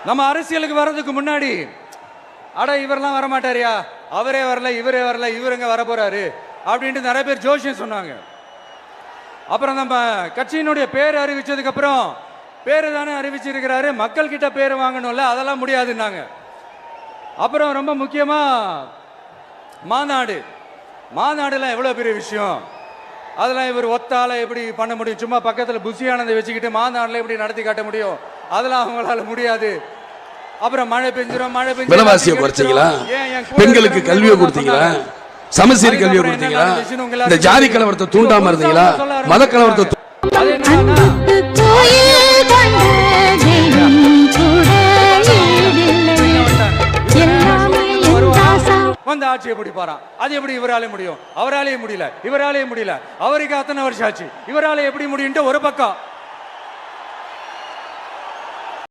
நம்ம அரசியலுக்கு வர்றதுக்கு முன்னாடி அட இவரெல்லாம் வரமாட்டாரியா, அவரே வரல, இவரே வரல, இவருங்க வர போறாரு அப்படின்ட்டு நிறைய பேர் ஜோஷியம் சொன்னாங்க. அப்புறம் நம்ம கட்சியினுடைய பேர் அறிவிச்சதுக்கு அப்புறம் பேரு தானே அறிவிச்சிருக்கிறாரு, மக்கள் கிட்ட பேர் வாங்கணும்ல, அதெல்லாம் முடியாதுன்னாங்க. அப்புறம் ரொம்ப முக்கியமா மாநாடுலாம் எவ்வளவு பெரிய விஷயம், அதெல்லாம் இவர் ஒத்தால எப்படி பண்ண முடியும், சும்மா பக்கத்தில் புஷியானதை வச்சுக்கிட்டு மாநாடுல எப்படி நடத்தி காட்ட முடியும், அதெல்லாம் அவங்களால முடியாது. அப்புறம் மழை பெஞ்சிரும், விலைவாசியை குறைச்சிங்களா, பெண்களுக்கு கல்வியை கொடுத்தீங்களா, சமச்சீர் கல்வியை கொடுத்தீங்களா, இந்த ஜாதி கலவரத்தை தூண்டாம இருந்தீங்களா, மத கலவரத்தை வந்து ஆட்சி எப்படி பாரான், அது எப்படி இவராலே முடியும், அவராலே முடியல, இவராலே முடியல, அவருக்கு அத்தனை வருஷம் ஆச்சு, இவராலே எப்படி முடியும் ஒரு பக்கம்.